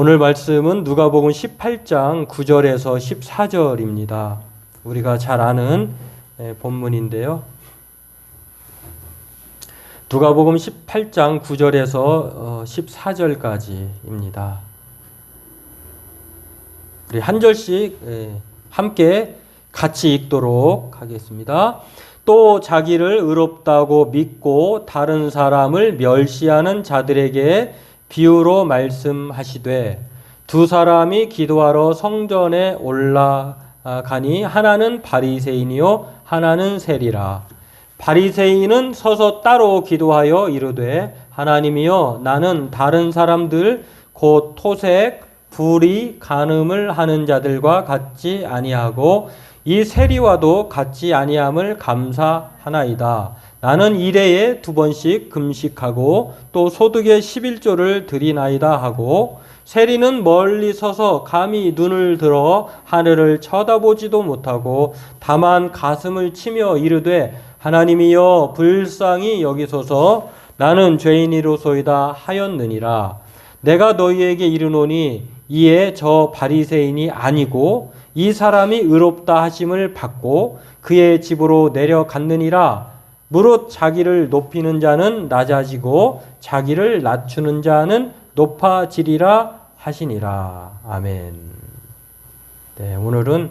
오늘 말씀은 누가복음 18장 9절에서 14절입니다. 우리가 잘 아는 본문인데요. 누가복음 18장 9절에서 14절까지입니다. 우리 한 절씩 함께 같이 읽도록 하겠습니다. 또 자기를 의롭다고 믿고 다른 사람을 멸시하는 자들에게 비유로 말씀하시되, 두 사람이 기도하러 성전에 올라가니 하나는 바리새인이요 하나는 세리라. 바리새인은 서서 따로 기도하여 이르되, 하나님이여, 나는 다른 사람들 곧 토색, 불의, 간음을 하는 자들과 같지 아니하고 이 세리와도 같지 아니함을 감사하나이다. 나는 일해에 2번씩 금식하고 또 소득의 11조를 드리나이다 하고, 세리는 멀리 서서 감히 눈을 들어 하늘을 쳐다보지도 못하고 다만 가슴을 치며 이르되, 하나님이여, 불쌍히 여기소서, 나는 죄인이로소이다 하였느니라. 내가 너희에게 이르노니 이에 저 바리새인이 아니고 이 사람이 의롭다 하심을 받고 그의 집으로 내려갔느니라. 무릇 자기를 높이는 자는 낮아지고 자기를 낮추는 자는 높아지리라 하시니라. 아멘. 네, 오늘은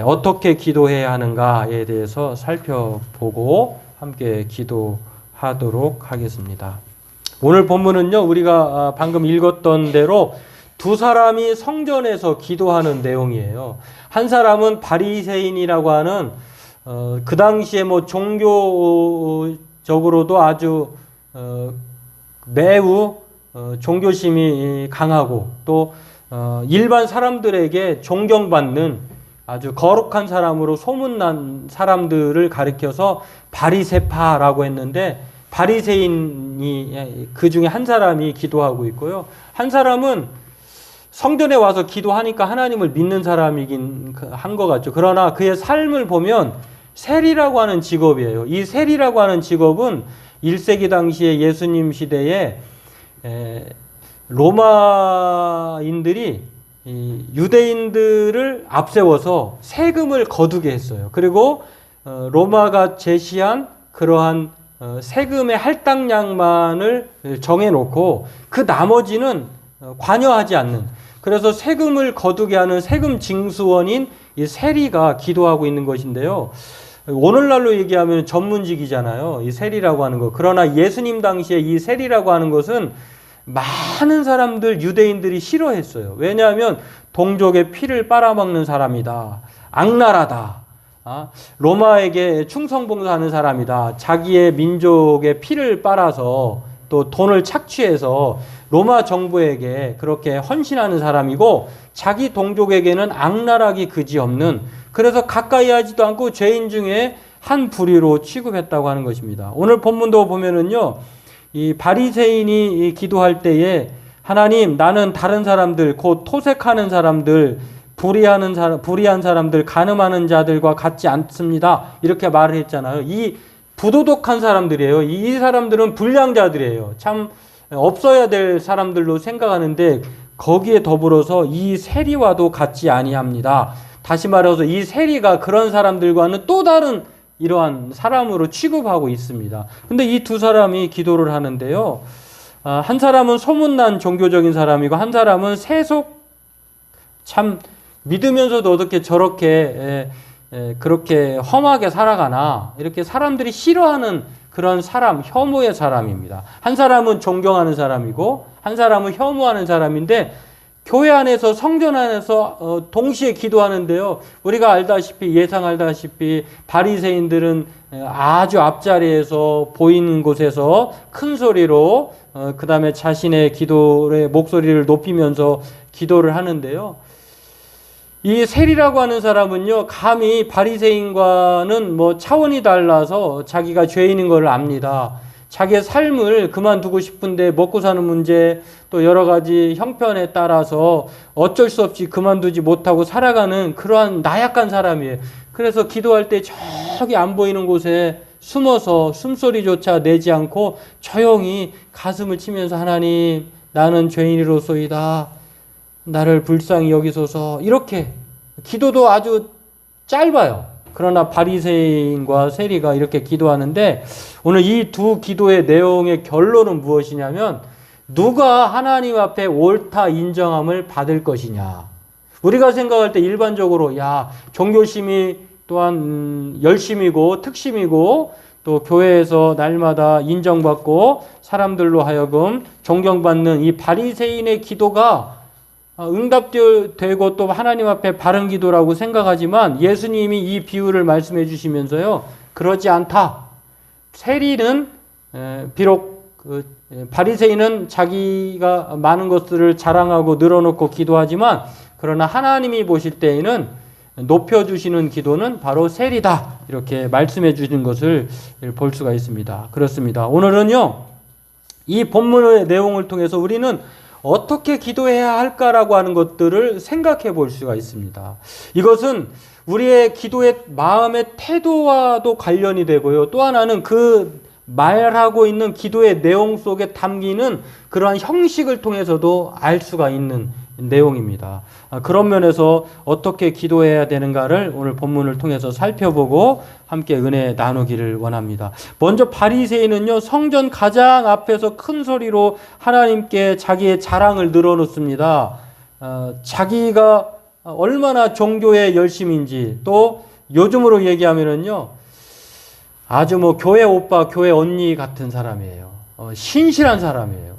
어떻게 기도해야 하는가에 대해서 살펴보고 함께 기도하도록 하겠습니다. 오늘 본문은요, 우리가 방금 읽었던 대로 두 사람이 성전에서 기도하는 내용이에요. 한 사람은 바리새인이라고 하는 그 당시에 종교적으로도 아주 매우 종교심이 강하고 또 일반 사람들에게 존경받는 아주 거룩한 사람으로 소문난 사람들을 가리켜서 바리새파라고 했는데, 바리새인이 그 중에 한 사람이 기도하고 있고요. 한 사람은 성전에 와서 기도하니까 하나님을 믿는 사람이긴 한 것 같죠. 그러나 그의 삶을 보면 세리라고 하는 직업이에요. 이 세리라고 하는 직업은 1세기 당시에 예수님 시대에 로마인들이 유대인들을 앞세워서 세금을 거두게 했어요. 그리고 로마가 제시한 그러한 세금의 할당량만을 정해놓고 그 나머지는 관여하지 않는, 그래서 세금을 거두게 하는 세금 징수원인 이 세리가 기도하고 있는 것인데요. 오늘날로 얘기하면 전문직이잖아요, 이 세리라고 하는 거. 그러나 예수님 당시에 이 세리라고 하는 것은 많은 사람들, 유대인들이 싫어했어요. 왜냐하면 동족의 피를 빨아먹는 사람이다, 악랄하다, 로마에게 충성봉사하는 사람이다, 자기의 민족의 피를 빨아서 또 돈을 착취해서 로마 정부에게 그렇게 헌신하는 사람이고, 자기 동족에게는 악랄하기 그지없는, 그래서 가까이 하지도 않고 죄인 중에 한 부류로 취급했다고 하는 것입니다. 오늘 본문도 보면은요, 이 바리새인이 기도할 때에 하나님, 나는 다른 사람들 곧 토색하는 사람들, 불의한 사람들, 간음하는 자들과 같지 않습니다, 이렇게 말을 했잖아요. 이 부도덕한 사람들이에요. 이 사람들은 불량자들이에요. 참 없어야 될 사람들로 생각하는데 거기에 더불어서 이 세리와도 같지 아니합니다. 다시 말해서 이 세리가 그런 사람들과는 또 다른 이러한 사람으로 취급하고 있습니다. 근데 이 두 사람이 기도를 하는데요, 한 사람은 소문난 종교적인 사람이고 한 사람은 세속, 참 믿으면서도 어떻게 저렇게 그렇게 험하게 살아가나, 이렇게 사람들이 싫어하는 그런 사람, 혐오의 사람입니다. 한 사람은 존경하는 사람이고 한 사람은 혐오하는 사람인데, 교회 안에서, 성전 안에서 동시에 기도하는데요, 우리가 알다시피, 예상알다시피 바리새인들은 아주 앞자리에서 보이는 곳에서 큰 소리로 그 다음에 자신의 기도의 목소리를 높이면서 기도를 하는데요, 이 세리라고 하는 사람은요, 감히 바리새인과는 차원이 달라서 자기가 죄인인 걸 압니다. 자기의 삶을 그만두고 싶은데 먹고 사는 문제, 또 여러 가지 형편에 따라서 어쩔 수 없이 그만두지 못하고 살아가는 그러한 나약한 사람이에요. 그래서 기도할 때 저기 안 보이는 곳에 숨어서 숨소리조차 내지 않고 조용히 가슴을 치면서 하나님, 나는 죄인이로소이다. 나를 불쌍히 여기소서. 이렇게 기도도 아주 짧아요. 그러나 바리새인과 세리가 이렇게 기도하는데 오늘 이 두 기도의 내용의 결론은 무엇이냐면 누가 하나님 앞에 옳다 인정함을 받을 것이냐. 우리가 생각할 때 일반적으로 종교심이 또한 열심이고 특심이고 또 교회에서 날마다 인정받고 사람들로 하여금 존경받는 이 바리새인의 기도가 응답되고 또 하나님 앞에 바른 기도라고 생각하지만 예수님이 이 비유를 말씀해 주시면서요. 그러지 않다. 세리는 비록 바리새인은 자기가 많은 것들을 자랑하고 늘어놓고 기도하지만 그러나 하나님이 보실 때에는 높여주시는 기도는 바로 세리다. 이렇게 말씀해 주신 것을 볼 수가 있습니다. 그렇습니다. 오늘은요. 이 본문의 내용을 통해서 우리는 어떻게 기도해야 할까라고 하는 것들을 생각해 볼 수가 있습니다. 이것은 우리의 기도의 마음의 태도와도 관련이 되고요. 또 하나는 그 말하고 있는 기도의 내용 속에 담기는 그러한 형식을 통해서도 알 수가 있는 내용입니다. 그런 면에서 어떻게 기도해야 되는가를 오늘 본문을 통해서 살펴보고 함께 은혜 나누기를 원합니다. 먼저 바리새인은요, 성전 가장 앞에서 큰 소리로 하나님께 자기의 자랑을 늘어놓습니다. 자기가 얼마나 종교에 열심인지, 또 요즘으로 얘기하면은요, 아주 교회 오빠, 교회 언니 같은 사람이에요. 신실한 사람이에요.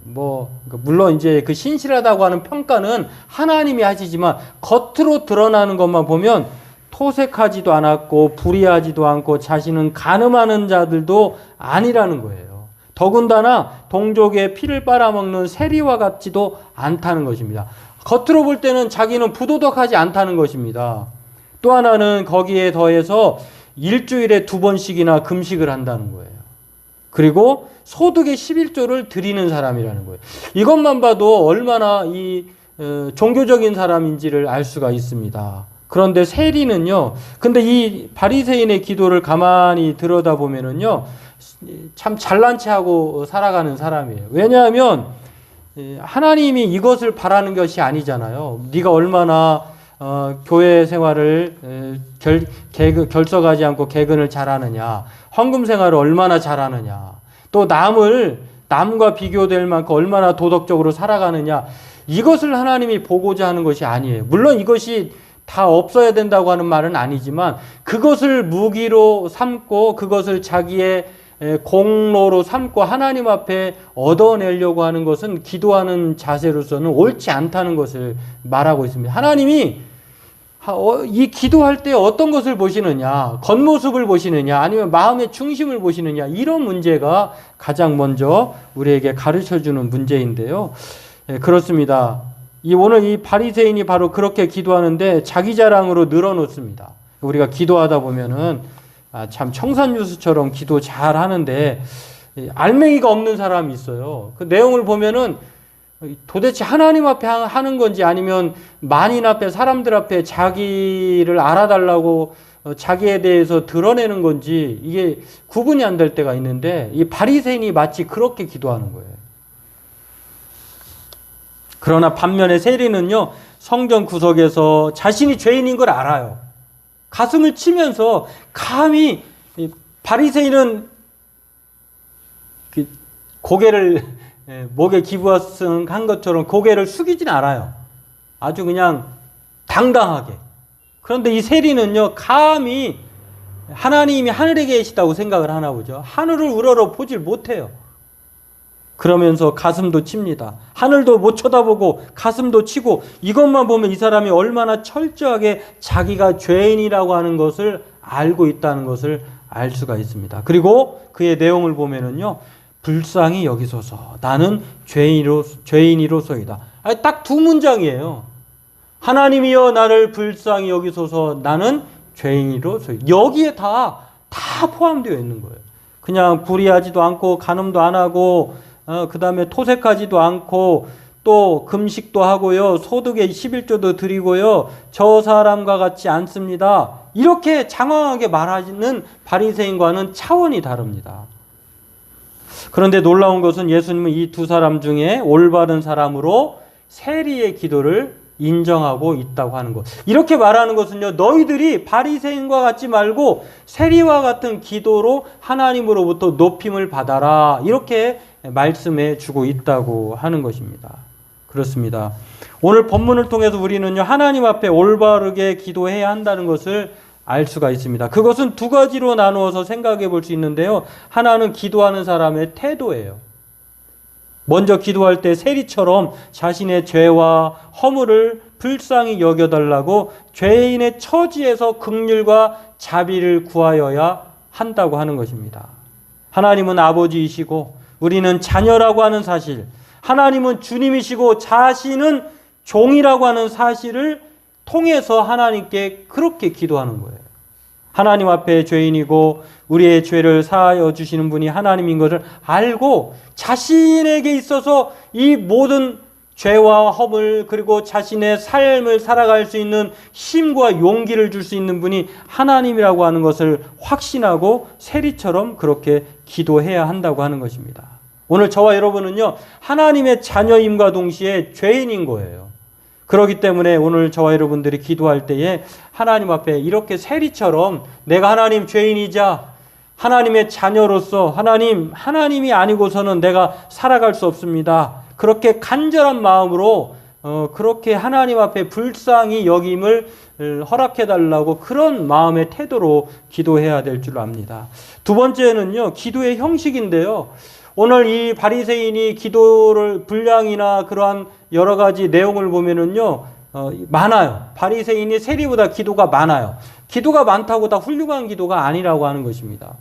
물론 이제 그 신실하다고 하는 평가는 하나님이 하시지만 겉으로 드러나는 것만 보면 토색하지도 않았고 불의하지도 않고 자신은 간음하는 자들도 아니라는 거예요. 더군다나 동족의 피를 빨아먹는 세리와 같지도 않다는 것입니다. 겉으로 볼 때는 자기는 부도덕하지 않다는 것입니다. 또 하나는 거기에 더해서 일주일에 2번씩이나 금식을 한다는 거예요. 그리고 소득의 11조를 드리는 사람이라는 거예요. 이것만 봐도 얼마나 종교적인 사람인지를 알 수가 있습니다. 그런데 세리는요, 근데 이 바리새인의 기도를 가만히 들여다보면은요, 참 잘난 체 하고 살아가는 사람이에요. 왜냐하면 하나님이 이것을 바라는 것이 아니잖아요. 네가 얼마나 교회 생활을 결석하지 않고 개근을 잘하느냐, 헌금 생활을 얼마나 잘하느냐, 또 남과 비교될 만큼 얼마나 도덕적으로 살아가느냐, 이것을 하나님이 보고자 하는 것이 아니에요. 물론 이것이 다 없어야 된다고 하는 말은 아니지만 그것을 무기로 삼고 그것을 자기의 공로로 삼고 하나님 앞에 얻어내려고 하는 것은 기도하는 자세로서는 옳지 않다는 것을 말하고 있습니다. 하나님이 이 기도할 때 어떤 것을 보시느냐, 겉모습을 보시느냐, 아니면 마음의 중심을 보시느냐, 이런 문제가 가장 먼저 우리에게 가르쳐주는 문제인데요. 그렇습니다. 오늘 이 바리새인이 바로 그렇게 기도하는데 자기 자랑으로 늘어놓습니다. 우리가 기도하다 보면은 참 청산유수처럼 기도 잘 하는데 알맹이가 없는 사람이 있어요. 그 내용을 보면은 도대체 하나님 앞에 하는 건지 아니면 만인 앞에, 사람들 앞에 자기를 알아달라고 자기에 대해서 드러내는 건지 이게 구분이 안 될 때가 있는데 이 바리새인이 마치 그렇게 기도하는 거예요. 그러나 반면에 세리는요, 성전 구석에서 자신이 죄인인 걸 알아요. 가슴을 치면서 감히 바리새인은 고개를 목에 기부한 것처럼 고개를 숙이진 않아요. 아주 그냥 당당하게. 그런데 이 세리는요, 감히 하나님이 하늘에 계시다고 생각을 하나 보죠. 하늘을 우러러 보질 못해요. 그러면서 가슴도 칩니다. 하늘도 못 쳐다보고 가슴도 치고, 이것만 보면 이 사람이 얼마나 철저하게 자기가 죄인이라고 하는 것을 알고 있다는 것을 알 수가 있습니다. 그리고 그의 내용을 보면은요, 불쌍히 여기소서. 나는 죄인이로소이다. 딱 2문장이에요. 하나님이여 나를 불쌍히 여기소서. 나는 죄인이로소이다. 여기에 다 포함되어 있는 거예요. 그냥 불의하지도 않고 간음도 안 하고 그 다음에 토색하지도 않고 또 금식도 하고요. 소득의 11조도 드리고요. 저 사람과 같지 않습니다. 이렇게 장황하게 말하는 바리새인과는 차원이 다릅니다. 그런데 놀라운 것은 예수님은 이 두 사람 중에 올바른 사람으로 세리의 기도를 인정하고 있다고 하는 것. 이렇게 말하는 것은요, 너희들이 바리새인과 같지 말고 세리와 같은 기도로 하나님으로부터 높임을 받아라, 이렇게 말씀해 주고 있다고 하는 것입니다. 그렇습니다. 오늘 본문을 통해서 우리는요, 하나님 앞에 올바르게 기도해야 한다는 것을 알 수가 있습니다. 그것은 두 가지로 나누어서 생각해 볼 수 있는데요. 하나는 기도하는 사람의 태도예요. 먼저 기도할 때 세리처럼 자신의 죄와 허물을 불쌍히 여겨달라고 죄인의 처지에서 긍휼과 자비를 구하여야 한다고 하는 것입니다. 하나님은 아버지이시고 우리는 자녀라고 하는 사실, 하나님은 주님이시고 자신은 종이라고 하는 사실을 통해서 하나님께 그렇게 기도하는 거예요. 하나님 앞에 죄인이고 우리의 죄를 사하여 주시는 분이 하나님인 것을 알고 자신에게 있어서 이 모든 죄와 허물, 그리고 자신의 삶을 살아갈 수 있는 힘과 용기를 줄 수 있는 분이 하나님이라고 하는 것을 확신하고 세리처럼 그렇게 기도해야 한다고 하는 것입니다. 오늘 저와 여러분은요, 하나님의 자녀임과 동시에 죄인인 거예요. 그렇기 때문에 오늘 저와 여러분들이 기도할 때에 하나님 앞에 이렇게 세리처럼 내가 하나님 죄인이자 하나님의 자녀로서 하나님이 아니고서는 내가 살아갈 수 없습니다. 그렇게 간절한 마음으로 그렇게 하나님 앞에 불쌍히 여김을 허락해달라고 그런 마음의 태도로 기도해야 될 줄 압니다. 두 번째는요, 기도의 형식인데요. 오늘 이 바리새인이 기도를 분량이나 그러한 여러 가지 내용을 보면은요, 많아요. 바리새인이 세리보다 기도가 많아요. 기도가 많다고 다 훌륭한 기도가 아니라고 하는 것입니다.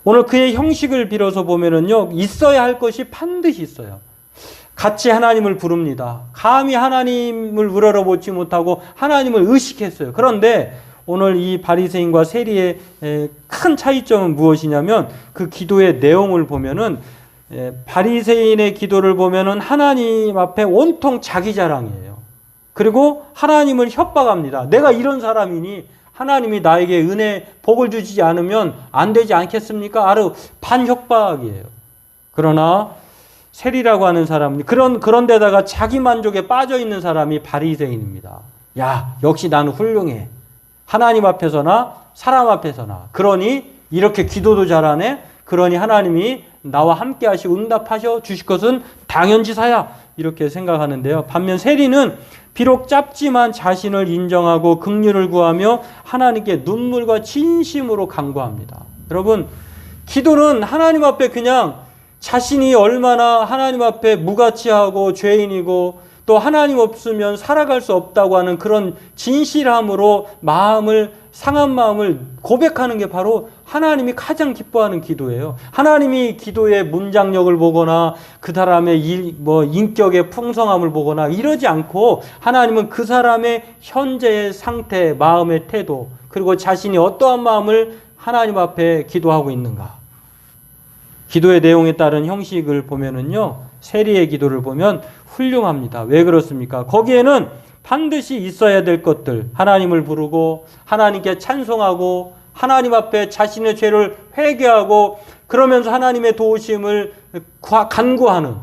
오늘 그의 형식을 빌어서 보면은요, 있어야 할 것이 반드시 있어요. 같이 하나님을 부릅니다. 감히 하나님을 우러러보지 못하고 하나님을 의식했어요. 그런데 오늘 이 바리새인과 세리의 큰 차이점은 무엇이냐면 그 기도의 내용을 보면은 바리새인의 기도를 보면은 하나님 앞에 온통 자기 자랑이에요. 그리고 하나님을 협박합니다. 내가 이런 사람이니 하나님이 나에게 은혜, 복을 주시지 않으면 안 되지 않겠습니까? 아주 반협박이에요. 그러나 세리라고 하는 사람은 그런 데다가 자기 만족에 빠져 있는 사람이 바리새인입니다. 야, 역시 나는 훌륭해. 하나님 앞에서나 사람 앞에서나. 그러니 이렇게 기도도 잘하네. 그러니 하나님이 나와 함께 하시고 응답하셔 주실 것은 당연지사야. 이렇게 생각하는데요. 반면 세리는 비록 짧지만 자신을 인정하고 긍휼을 구하며 하나님께 눈물과 진심으로 간구합니다. 여러분, 기도는 하나님 앞에 그냥 자신이 얼마나 하나님 앞에 무가치하고 죄인이고 또 하나님 없으면 살아갈 수 없다고 하는 그런 진실함으로 상한 마음을 고백하는 게 바로 하나님이 가장 기뻐하는 기도예요. 하나님이 기도의 문장력을 보거나 그 사람의 인격의 풍성함을 보거나 이러지 않고 하나님은 그 사람의 현재의 상태, 마음의 태도, 그리고 자신이 어떠한 마음을 하나님 앞에 기도하고 있는가. 기도의 내용에 따른 형식을 보면은요, 세리의 기도를 보면 훌륭합니다. 왜 그렇습니까? 거기에는 반드시 있어야 될 것들, 하나님을 부르고 하나님께 찬송하고 하나님 앞에 자신의 죄를 회개하고 그러면서 하나님의 도우심을 간구하는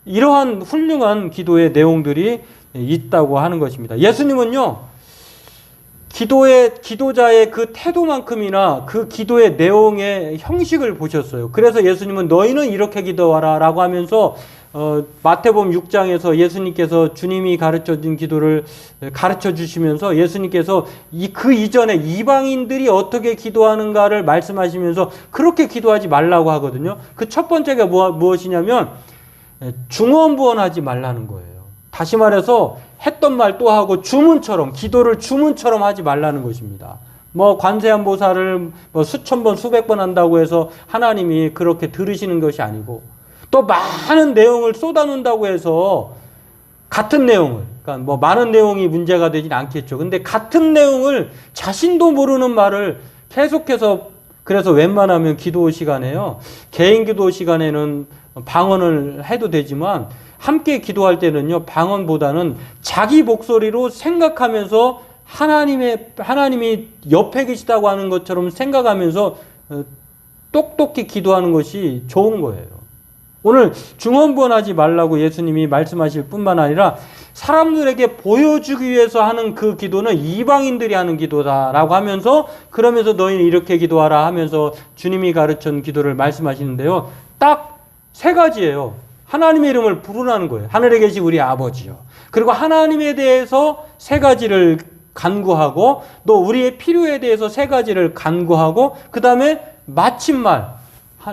이러한 훌륭한 기도의 내용들이 있다고 하는 것입니다. 예수님은요, 기도자의 그 태도만큼이나 그 기도의 내용의 형식을 보셨어요. 그래서 예수님은 너희는 이렇게 기도하라 라고 하면서 마태복음 6장에서 예수님께서 주님이 가르쳐준 기도를 가르쳐 주시면서 예수님께서 그 이전에 이방인들이 어떻게 기도하는가를 말씀하시면서 그렇게 기도하지 말라고 하거든요. 그 첫 번째가 무엇이냐면 중언부언하지 말라는 거예요. 다시 말해서 했던 말 또 하고 기도를 주문처럼 하지 말라는 것입니다. 관세음 보살을 수천 번, 수백 번 한다고 해서 하나님이 그렇게 들으시는 것이 아니고 또 많은 내용을 쏟아놓는다고 해서 같은 내용을, 그러니까 많은 내용이 문제가 되진 않겠죠. 근데 같은 내용을 자신도 모르는 말을 계속해서, 그래서 웬만하면 기도 시간에요, 개인 기도 시간에는 방언을 해도 되지만 함께 기도할 때는요, 방언보다는 자기 목소리로 생각하면서 하나님이 옆에 계시다고 하는 것처럼 생각하면서 똑똑히 기도하는 것이 좋은 거예요. 오늘 중언부언하지 말라고 예수님이 말씀하실 뿐만 아니라 사람들에게 보여주기 위해서 하는 그 기도는 이방인들이 하는 기도다라고 하면서, 그러면서 너희는 이렇게 기도하라 하면서 주님이 가르친 기도를 말씀하시는데요. 딱 세 가지예요. 하나님의 이름을 부르라는 거예요. 하늘에 계신 우리 아버지요. 그리고 하나님에 대해서 세 가지를 간구하고, 또 우리의 필요에 대해서 세 가지를 간구하고, 그 다음에 마침말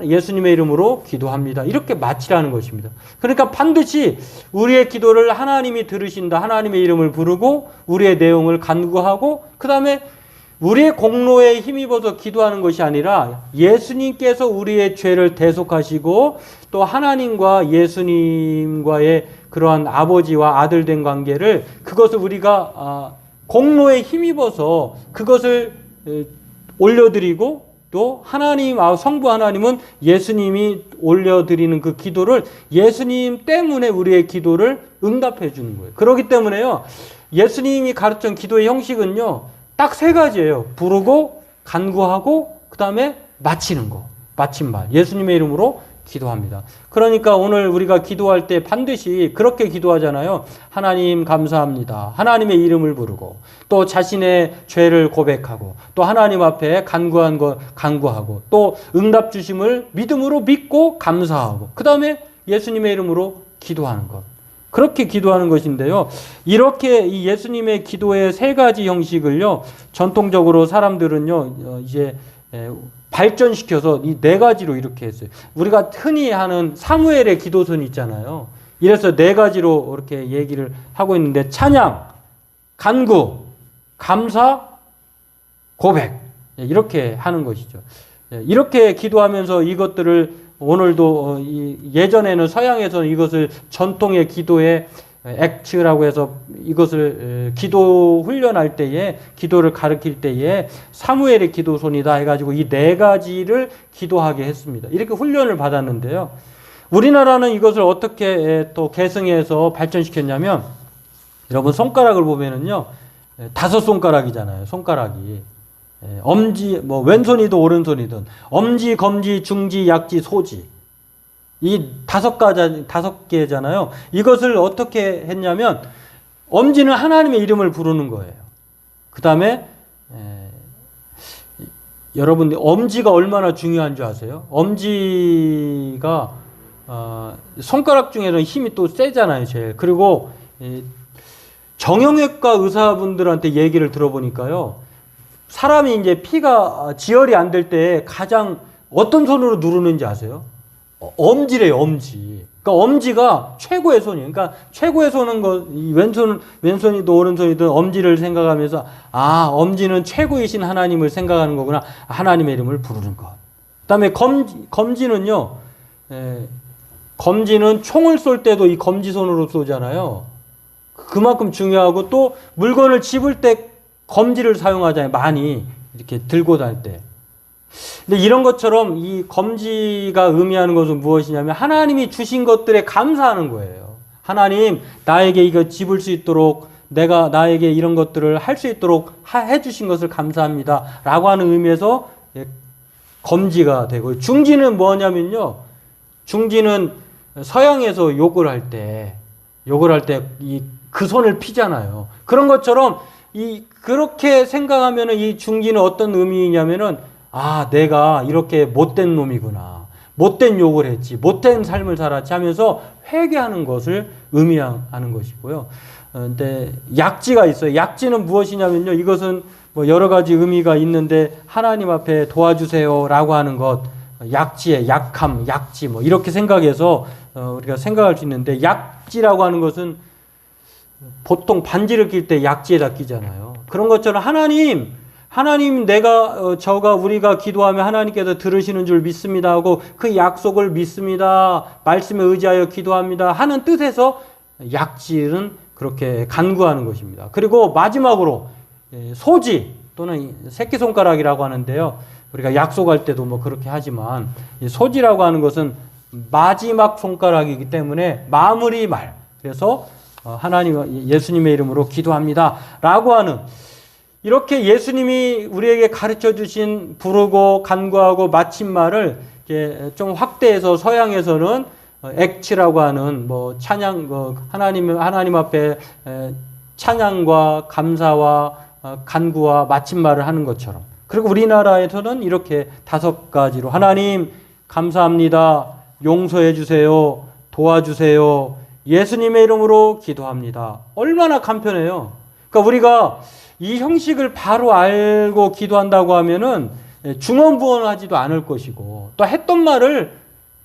예수님의 이름으로 기도합니다. 이렇게 마치라는 것입니다. 그러니까 반드시 우리의 기도를 하나님이 들으신다. 하나님의 이름을 부르고 우리의 내용을 간구하고, 그 다음에 우리의 공로에 힘입어서 기도하는 것이 아니라 예수님께서 우리의 죄를 대속하시고 또 하나님과 예수님과의 그러한 아버지와 아들 된 관계를, 그것을 우리가 공로에 힘입어서 그것을 올려드리고, 또 하나님, 성부 하나님은 예수님이 올려드리는 그 기도를 예수님 때문에 우리의 기도를 응답해 주는 거예요. 그렇기 때문에요, 예수님이 가르친 기도의 형식은요 딱 세 가지예요. 부르고 간구하고 그 다음에 마치는 거, 마침말 예수님의 이름으로 기도합니다. 그러니까 오늘 우리가 기도할 때 반드시 그렇게 기도하잖아요. 하나님 감사합니다. 하나님의 이름을 부르고 또 자신의 죄를 고백하고 또 하나님 앞에 간구한 거 간구하고 또 응답 주심을 믿음으로 믿고 감사하고 그 다음에 예수님의 이름으로 기도하는 것. 그렇게 기도하는 것인데요. 이렇게 이 예수님의 기도의 세 가지 형식을요, 전통적으로 사람들은요, 이제 발전시켜서 이 네 가지로 이렇게 했어요. 우리가 흔히 하는 사무엘의 기도선이 있잖아요. 이래서 네 가지로 이렇게 얘기를 하고 있는데, 찬양, 간구, 감사, 고백. 이렇게 하는 것이죠. 이렇게 기도하면서 이것들을 오늘도 예전에는 서양에서는 이것을 전통의 기도의 액츠라고 해서 이것을 기도 훈련할 때에 기도를 가르칠 때에 사무엘의 기도손이다 해가지고 이 네 가지를 기도하게 했습니다. 이렇게 훈련을 받았는데요. 우리나라는 이것을 어떻게 또 계승해서 발전시켰냐면, 여러분 손가락을 보면은요 5손가락이잖아요. 손가락이 엄지, 뭐 왼손이든 오른손이든 엄지, 검지, 중지, 약지, 소지, 이 5개잖아요. 이것을 어떻게 했냐면, 엄지는 하나님의 이름을 부르는 거예요. 그 다음에 여러분 엄지가 얼마나 중요한 줄 아세요? 엄지가 손가락 중에는 힘이 또 세잖아요, 제일. 그리고 정형외과 의사분들한테 얘기를 들어보니까요, 사람이 이제 피가 지혈이 안 될 때 가장 어떤 손으로 누르는지 아세요? 엄지래요, 엄지. 그러니까 엄지가 최고의 손이에요. 그러니까 최고의 손은 이 왼손이든 오른손이든 엄지를 생각하면서, 엄지는 최고이신 하나님을 생각하는 거구나. 하나님의 이름을 부르는 것. 그다음에 검지는요, 검지는 총을 쏠 때도 이 검지손으로 쏘잖아요. 그만큼 중요하고, 또 물건을 집을 때 검지를 사용하잖아요. 많이 이렇게 들고 다닐 때. 근데 이런 것처럼 이 검지가 의미하는 것은 무엇이냐면, 하나님이 주신 것들에 감사하는 거예요. 하나님, 나에게 이거 집을 수 있도록, 내가 나에게 이런 것들을 할 수 있도록 해주신 것을 감사합니다 라고 하는 의미에서 검지가 되고, 중지는 뭐냐면요, 중지는 서양에서 욕을 할 때 그 손을 피잖아요. 그런 것처럼 그렇게 생각하면은 이 중지는 어떤 의미냐면은, 내가 이렇게 못된 놈이구나, 못된 욕을 했지, 못된 삶을 살았지 하면서 회개하는 것을 의미하는 것이고요. 근데 약지가 있어요. 약지는 무엇이냐면요, 이것은 뭐 여러 가지 의미가 있는데, 하나님 앞에 도와주세요라고 하는 것, 약지의 약함, 약지, 뭐 이렇게 생각해서 우리가 생각할 수 있는데, 약지라고 하는 것은 보통 반지를 낄 때 약지에다 끼잖아요. 그런 것처럼 하나님, 우리가 기도하면 하나님께서 들으시는 줄 믿습니다 하고, 그 약속을 믿습니다, 말씀에 의지하여 기도합니다 하는 뜻에서 약지는 그렇게 간구하는 것입니다. 그리고 마지막으로 소지 또는 새끼손가락이라고 하는데요, 우리가 약속할 때도 뭐 그렇게 하지만, 소지라고 하는 것은 마지막 손가락이기 때문에 마무리 말, 그래서 하나님, 예수님의 이름으로 기도합니다 라고 하는, 이렇게 예수님이 우리에게 가르쳐 주신 부르고 간구하고 마침말을 이제 좀 확대해서 서양에서는 액치라고 하는 뭐 찬양, 하나님 앞에 찬양과 감사와 간구와 마침말을 하는 것처럼, 그리고 우리나라에서는 이렇게 5가지로 하나님 감사합니다, 용서해 주세요, 도와주세요, 예수님의 이름으로 기도합니다. 얼마나 간편해요. 그러니까 우리가 이 형식을 바로 알고 기도한다고 하면은 중언부언하지도 않을 것이고, 또 했던 말을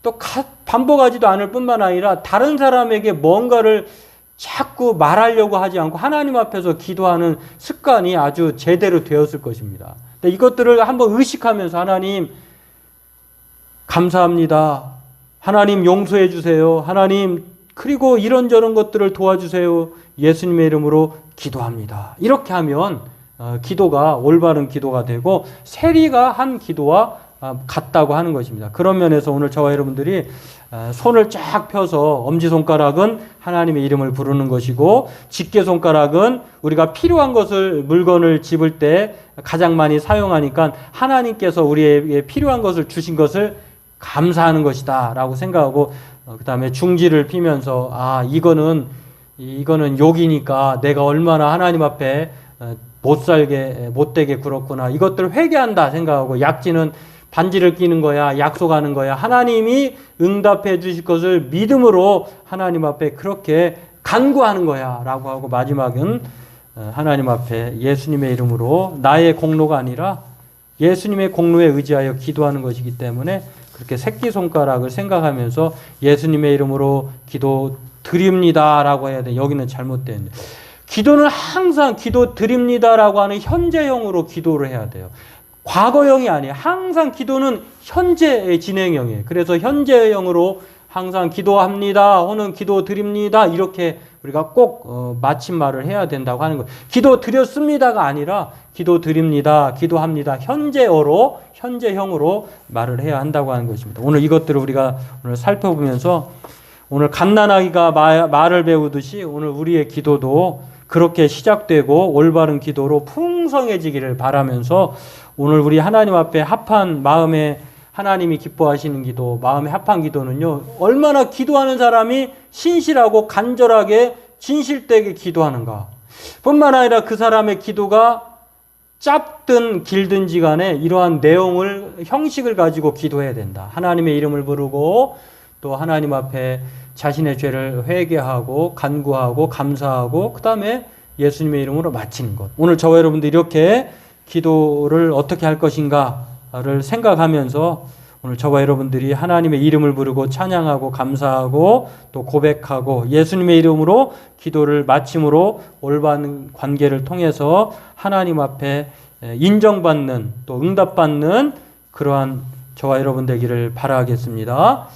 또 반복하지도 않을 뿐만 아니라 다른 사람에게 뭔가를 자꾸 말하려고 하지 않고 하나님 앞에서 기도하는 습관이 아주 제대로 되었을 것입니다. 근데 이것들을 한번 의식하면서 하나님 감사합니다, 하나님 용서해 주세요, 하나님 그리고 이런저런 것들을 도와주세요, 예수님의 이름으로 기도합니다. 이렇게 하면 기도가 올바른 기도가 되고 세리가 한 기도와 같다고 하는 것입니다. 그런 면에서 오늘 저와 여러분들이 손을 쫙 펴서 엄지손가락은 하나님의 이름을 부르는 것이고, 집게손가락은 우리가 필요한 것을, 물건을 집을 때 가장 많이 사용하니까 하나님께서 우리에게 필요한 것을 주신 것을 감사하는 것이다 라고 생각하고, 그 다음에 중지를 피면서 이거는 욕이니까 내가 얼마나 하나님 앞에 못되게 굴었구나, 이것들을 회개한다 생각하고, 약지는 반지를 끼는 거야, 약속하는 거야, 하나님이 응답해 주실 것을 믿음으로 하나님 앞에 그렇게 간구하는 거야 라고 하고, 마지막은 하나님 앞에 예수님의 이름으로, 나의 공로가 아니라 예수님의 공로에 의지하여 기도하는 것이기 때문에 그렇게 새끼손가락을 생각하면서 예수님의 이름으로 기도 드립니다 라고 해야 돼. 여기는 잘못된. 기도는 항상 기도 드립니다라고 하는 현재형으로 기도를 해야 돼요. 과거형이 아니에요. 항상 기도는 현재의 진행형이에요. 그래서 현재형으로 항상 기도합니다, 혹은 기도 드립니다, 이렇게 우리가 꼭 마침말을 해야 된다고 하는 거예요. 기도 드렸습니다가 아니라 기도 드립니다, 기도합니다, 현재형으로 말을 해야 한다고 하는 것입니다. 오늘 이것들을 우리가 오늘 살펴보면서, 오늘 갓난아기가 말을 배우듯이 오늘 우리의 기도도 그렇게 시작되고 올바른 기도로 풍성해지기를 바라면서, 오늘 우리 하나님 앞에 합한 마음에 하나님이 기뻐하시는 기도, 마음에 합한 기도는요, 얼마나 기도하는 사람이 신실하고 간절하게 진실되게 기도하는가 뿐만 아니라 그 사람의 기도가 짧든 길든지 간에 이러한 내용을, 형식을 가지고 기도해야 된다. 하나님의 이름을 부르고 또 하나님 앞에 자신의 죄를 회개하고 간구하고 감사하고, 그 다음에 예수님의 이름으로 마치는 것. 오늘 저와 여러분들 이렇게 기도를 어떻게 할 것인가를 생각하면서 오늘 저와 여러분들이 하나님의 이름을 부르고 찬양하고 감사하고 또 고백하고 예수님의 이름으로 기도를 마침으로 올바른 관계를 통해서 하나님 앞에 인정받는 또 응답받는 그러한 저와 여러분 되기를 바라겠습니다.